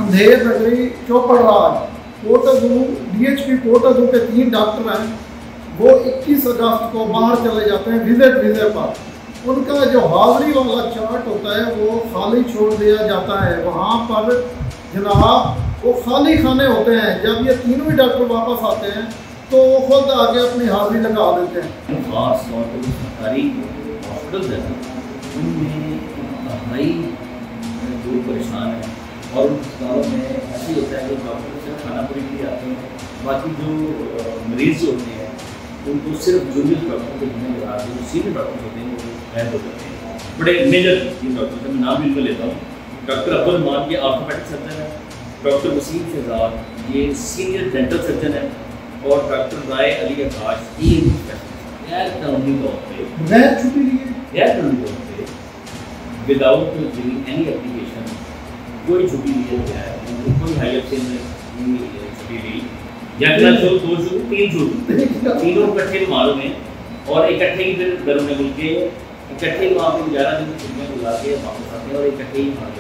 Andher Nagari चौपड़राज Kot Addu DHP Kot Addu के 3 doctor हैं, वो 21 अगस्त को बाहर चले जाते हैं विजिट वीज़े पर। उनका जो हाज़री वाला चार्ट होता है वो खाली छोड़ दिया जाता है। वहाँ पर जनाब वो खाली खाने होते हैं। जब ये तीनों ही डॉक्टर वापस आते हैं तो वो खुद आगे अपनी हाज़री लगा देते हैं। खास तौर पर जो सरकारी हॉस्पिटल्स हैं उनमें इंतहाई लोग परेशान हैं और उन अस्पतालों में ऐसे होता है कि डॉक्टर सिर्फ खानापुरी के लिए आते हैं, बाकी जो मरीज़ जो होते हैं उनको सिर्फ जूनियर डॉक्टर के जिम्मे लगा के जो सीनियर डॉक्टर होते हैं वो हैंड हो करते हैं। बड़े मेजर तीन डॉक्टर हैं, मैं नाम भी उनका लेता हूँ। डॉक्टर अब्दुल मान ये ऑर्थोपेडिक सर्जन है, डॉक्टर वसीम शहजाद ये सीनियर डेंटल सर्जन है और डॉक्टर राय अली आकाश गैर कानूनी तौर पर गैर कानूनी तौर पर विदाउट गिविंग एनी एप्लीकेशन कोई छुट्टी नहीं गया है, कोई हाई अफसर ने छुट्टी ली या फिर 2 छुट्टी 3 छुट्टी तीनों इकट्ठे मालूम है और इकट्ठे ही फिर घर में मिल के इकट्ठे वहाँ पे 11 दिन छुट्टियाँ बुला के वापस आते हैं और इकट्ठे ही मार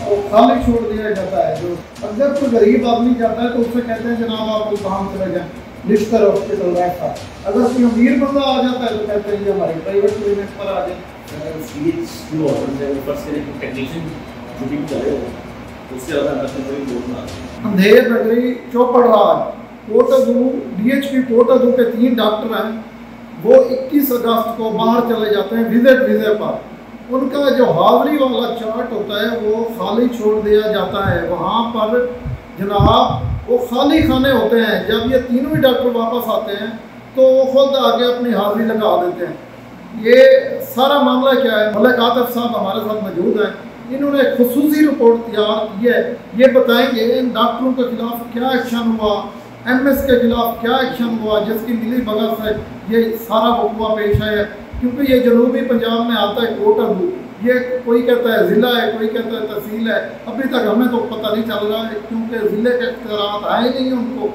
वो खाली छोड़ दिया जाता है। जो अगर कोई गरीब आदमी जाता है तो उससे कहते हैं जनाब आप कोई काम चले जाएँ लिस्टर हॉस्पिटल रहता। अगर कोई अमीर बंदा आ जाता है तो कहते हैं हमारे प्राइवेट क्लिनिक पर आ जाए। अंधेर नगरी चौपड़राज कोटादू DHP कोटादू के 3 डॉक्टर हैं, वो 21 अगस्त को बाहर चले जाते हैं विजिट वीज़े पर। उनका जो हाज़री वाला चार्ट होता है वो खाली छोड़ दिया जाता है। वहाँ पर जनाब वो खाली खाने होते हैं। जब ये तीनों ही डॉक्टर वापस आते हैं तो वो खुद आगे अपनी हाज़री लगा देते हैं। ये सारा मामला क्या है, मलिक आतिफ साहब हमारे साथ मौजूद हैं, इन्होंने एक खुसूसी रिपोर्ट तैयार की है। ये बताएंगे इन डॉक्टरों के खिलाफ क्या एक्शन हुआ, MS के खिलाफ क्या एक्शन हुआ जिसकी मिली भगत से ये सारा वक़्वा पेश है। क्योंकि ये जनूबी पंजाब में आता है कोटादू, ये कोई कहता है ज़िला है, कोई कहता है तहसील है। अभी तक हमें तो पता नहीं चल रहा है क्योंकि ज़िले के इख्तियारात आए नहीं उनको।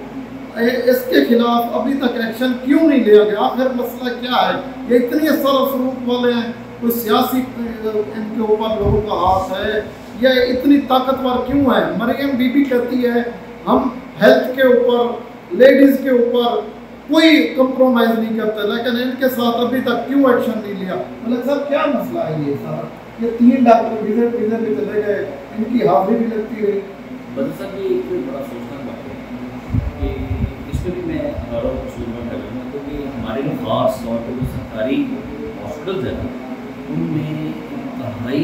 इसके खिलाफ अभी तक एक्शन क्यों नहीं लिया गया, आखिर मसला क्या है? ये इतनी सरसरूप वाले हैं, कोई सियासी इनके ऊपर लोगों का हाथ है, या इतनी ताकतवर क्यों है? मरियम बीबी कहती है हम हेल्थ के ऊपर लेडीज़ के ऊपर कोई कंप्रोमाइज़ नहीं करते, लेकिन इनके साथ अभी तक क्यों एक्शन नहीं लिया? मतलब साहब क्या मसला है ये सारा? ये 3 डॉक्टर विजिट वीज़े पे चले गए, इनकी हाज़री भी लगती रही। बदल साहब ये एक बड़ा सोचना बात है कि इसमें भी मैं हज़ारों सूरत करूँगा क्योंकि हमारे लिए ख़ास तौर पर जो सरकारी हॉस्पिटल्स हैं उनमें इंतहाई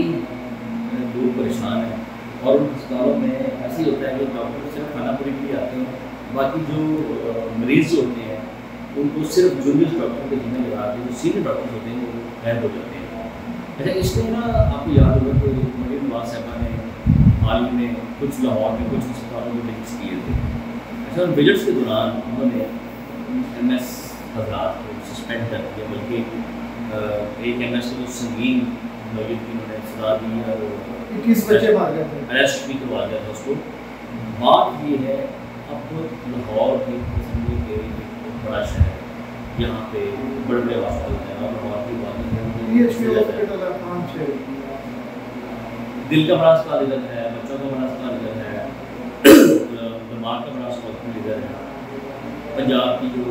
लोग परेशान हैं और उन अस्पतालों में ऐसे ही होता है कि डॉक्टर सिर्फ खानापुरी के लिए आते हैं, बाकी जो मरीज़ जो होते हैं उनको सिर्फ जूनियर डॉक्टर के जिम्मे लगा के जो सीनियर डॉक्टर होते हैं वो हैंड हो जाते हैं। अच्छा, इसमें ना आपको याद होगा कि मरीम नवाज साहबा ने हाल ही में कुछ लाहौर में कुछ अस्पतालों में विजिट्स किए थे। अच्छा, उन विजिट्स के दौरान उन्होंने MS हजरात को सस्पेंड कर दिया, बल्कि एक MS को संगीन मरीज की उन्होंने सजा दी और 21 बच्चे मार गए थे, अरेस्ट भी करवा दिया था उसको। बात ये है अब लाहौर की किस्म के बड़ा शहर, यहाँ पे बड़े बड़े हॉस्पिटल हैं और लाहौर की बात दिल का बड़ा अस्पताल इधर है, बच्चों का बड़ा अस्पताल इधर है, दिमाग का बड़ा अस्पताल इधर है। पंजाब की जो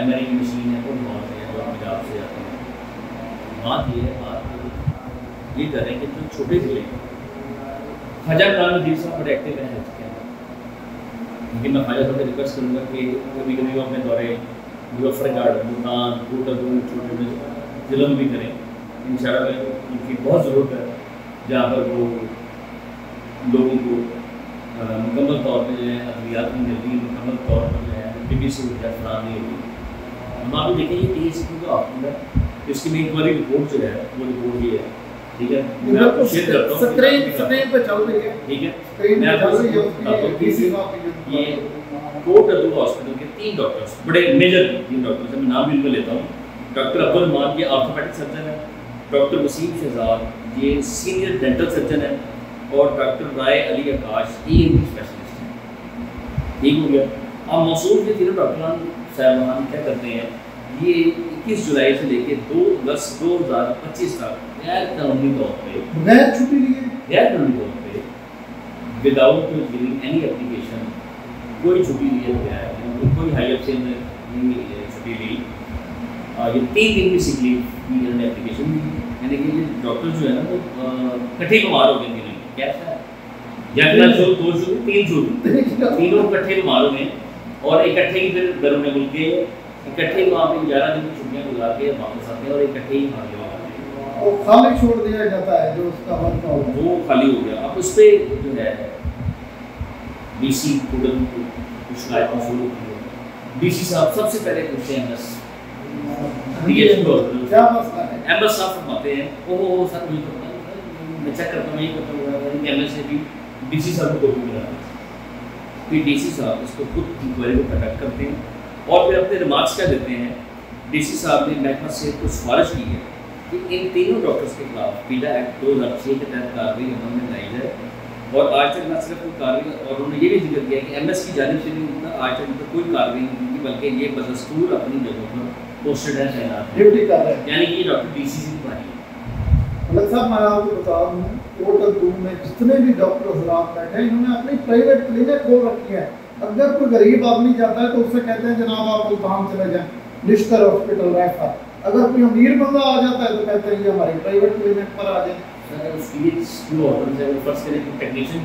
MRI की मशीन है वो लाहौर से है, जो पंजाब से आते हैं। बात ये है, बात ये कर रहे हैं कि जो छोटे ज़िले ख्वाजा इमरान नज़ीर साहब बड़े एक्टिव हैं हेल्थ के अंदर, लेकिन मैं ख्वाजा साहब से रिक्वेस्ट करूँगा कि कभी कभी वो अपने दौरे मुजफ्फरगढ़, मुल्तान, कोटादू छोटे ज़िलों में भी करें। इंशाअल्लाह उनकी बहुत ज़रूरत है जहाँ पर वो लोगों को मुकम्मल तौर पर जो है अद्वियात नहीं मिलती, मुकम्मल तौर पर जो है टीबी सहूलियत फराहम नहीं होती। हम आप देखें ये TACP का हॉस्पिटल है, इसकी में इंक्वायरी रिपोर्ट जो है वो रिपोर्ट ये है, ठीक है, मैं आपको शेयर करता हूँ, स्क्रीन पे चल रही है, ठीक है, मैं आपको ये कोटादू हॉस्पिटल के 3 डॉक्टर्स, बड़े मेजर 3 डॉक्टर्स हैं, मैं नाम भी उनका लेता हूँ। डॉक्टर अब्दुल मान ये ऑर्थोपेडिक सर्जन है, डॉक्टर वसीम शहजाद ये सीनियर डेंटल सर्जन है और डॉक्टर राय अली आकाश ENT स्पेशलिस्ट हैं। ठीक हो गया। अब मौसूल के 3 डॉक्टर साहबान क्या करते हैं, ये 21 जुलाई से लेके 2 अगस्त 2025 तक गैर कानूनी तौर पर गैर छुट्टी लिए गैर कानूनी तौर पर विदाउट गिविंग एनी एप्लीकेशन कोई छुट्टी लिया गया है, कोई हाई अप से नहीं छुट्टी ली। ये 3 दिन की सिक लीव की इन्होंने एप्लीकेशन दी, यानी कि ये डॉक्टर जो है ना वो इकट्ठे बीमार हो गए तीनों। कैसा है या शुरू 2 शुरू 3 शुरू तीनों इकट्ठे बीमार हो गए और इकट्ठे ही फिर घरों में मिल के इकट्ठे वहाँ पे 11 दिन की छुट्टियाँ गुजार के वापस आते हैं और इकट्ठे ही भाग गए। वो खाली छोड़ दिया जाता है जो उसका वर्क हो, वो खाली हो गया। अब उस पर जो है डीसी कुछ शिकायत शुरू की है। डीसी साहब सबसे पहले पूछते हैं बस क्या मसला है? एमएस साहब फरमाते हैं ओहो सर मुझे तो पता नहीं, मैं चेक करता हूँ यही करता हूँ। एमएस से भी डीसी साहब को कॉपी मिला, फिर डीसी साहब इसको खुद इंक्वायरी को कंडक्ट करते हैं और फिर अपने रिमार्क्स क्या देते हैं। डीसी साहब ने महकमा सेहत को सिफारिश की है कि इन तीनों डॉक्टर्स के खिलाफ पीला एक्ट 2006 के तहत कार्रवाई अमल में लाई जाए। और आज तक न सिर्फ कोई कार्रवाई, और उन्होंने ये भी जिक्र किया कि एमएस की जानिब से भी आज तक कोई कार्रवाई नहीं की, बल्कि ये बदस्तूर अपनी जगहों पर पोस्टेड है, तैनात ड्यूटी कर रहे हैं। यानी कि डॉक्टर डीसी की पानी है। मतलब साहब मैं आपको बता दूँ कोर्ट 2 में जितने भी डॉक्टर हजरात बैठे हैं इन्होंने अपनी प्राइवेट क्लिनिक खोल रखी है। अगर कोई गरीब आदमी जाता है तो उससे कहते हैं जनाब आप मुल्तान चले जाएं, निश्तर हॉस्पिटल रेफर। अगर कोई अमीर बंदा आ जाता है तो कहते हैं ये हमारी प्राइवेट क्लिनिक पर आ जाए। उसके लिए स्कूल ऑर्डर से फर्स्ट करें कि टेक्नीशियन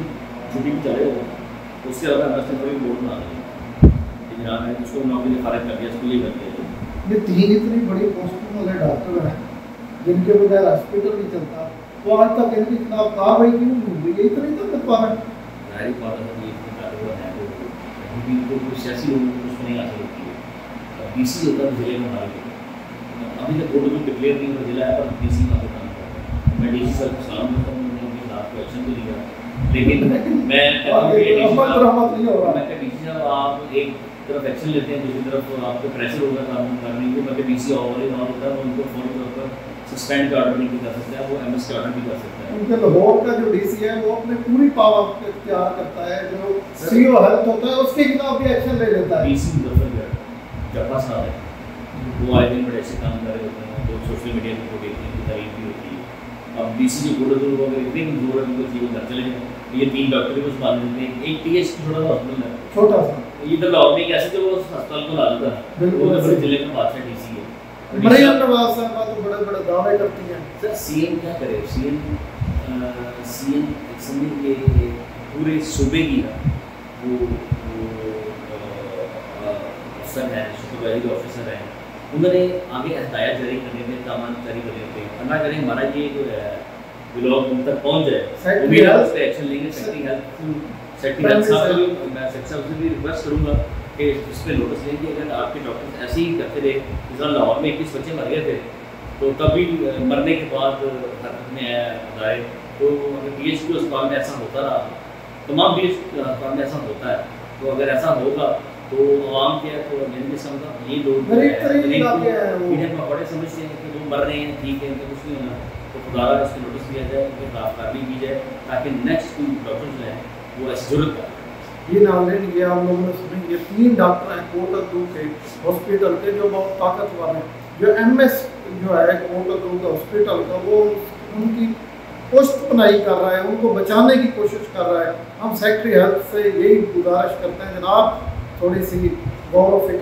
छुट्टी भी चले हो, उसके अलावा हमारे कोई बोर्ड ना दें जनाब है उसको नौकरी से फारिग कर दिया, स्कूल ही कर दिया। ये 3 इतनी बड़ी पोस्टों वाले डॉक्टर हैं जिनके बगैर हॉस्पिटल नहीं चलता, तो आज तक इनके खिलाफ कार्रवाई क्यों नहीं हुई? ये इतनी तक पावन जाहिर बात है कि इतनी कार्रवाई है तो कहीं भी कोई सियासी लोगों को उसमें नहीं हासिल होती है। डीसी होता है जिले में हमारे, अभी तक बोर्ड में डिक्लेयर नहीं हुआ जिला है पर डीसी का काम कर रहा है। मैं डीसी सर को सलाम करता हूँ, उन्होंने अपने खिलाफ को एक्शन तो लिया, लेकिन मैं कहता हूँ कि डीसी साहब आप एक तरफ एक्शन लेते हैं, दूसरी तरफ आपको प्रेशर होगा काम करने के, मतलब डीसी ओवर ना होता है उनको फॉलो तौर पर सस्पेंड का ऑर्डर नहीं कर सकता है, वो एमएस का ऑर्डर भी कर सकता है। उनके लाहौर का जो डीसी है वो अपने पूरी पावर इख्तियार करता है, जो सीओ हेल्थ होता है उसके खिलाफ भी एक्शन ले लेता है। डीसी मुजफ्फरगढ़ जफा साहब है, वो आए दिन बड़े ऐसे काम कर रहे होते हैं तो सोशल मीडिया पे देखने की तारीफ भी होती है। अब डीसी जो बोले तो लोग अगर इतने कमजोर है उनको जीवन घर चले जाए, ये 3 डॉक्टर को संभाल लेते हैं। एक टीएच छोटा सा हॉस्पिटल है, छोटा सा, ये तो लाहौर में कैसे तो वो अस्पताल को ला देता है, वो तो बड़े जिले का बादशाह डीसी है। मरियम नवाज साहब तो बड़े बड़े दावे करती हैं। सर सीएम क्या करे, सीएम समझ के पूरे सूबे की वो अफसर हैं, सुपरवाइजरी ऑफिसर हैं, उन्होंने आगे हदायत जारी करने में तामान जारी करने पे अल्लाह करें हमारा ये जो है ब्लॉग उन तक पहुँच जाए, उम्मीद है उस पर एक्शन लेंगे। सेक्रेटरी हेल्थ साहब को मैं सेक्रेटरी साहब से भी रिक्वेस्ट करूँगा कि इस पर नोटिस लें कि अगर आपके डॉक्टर ऐसे ही करते रहे, जिस तरह लाहौर में 21 बच्चे मर गए थे तो तभी मरने के बाद हरकत में आए, तो अगर DHQ अस्पताल में ऐसा होता रहा, तमाम DHQ अस्पताल में ऐसा होता है, तो अगर ऐसा होगा तो आवाम क्या है तो मैंने समझा ये लोग बड़े समझते हैं कि वो मर रहे हैं, ठीक है तो कुछ नहीं होना, तो खुदारा इसको नोटिस दिया जाए, उनके खिलाफ कार्रवाई की जाए ताकि नेक्स्ट कोई डॉक्टर जो है वो ऐसी जरूरत है। ये नाम ये आप लोगों ने सुनेंगे 3 डॉक्टर हैं कोटा 2 के हॉस्पिटल के जो बहुत ताकतवर हैं, जो एमएस जो है कोटा 2 का हॉस्पिटल का वो उनकी पुष्ट पनाही कर रहा है, उनको बचाने की कोशिश कर रहा है। हम सेक्रेटरी हेल्थ से यही गुजारिश करते हैं जनाब थोड़ी सी गौर व फिक्र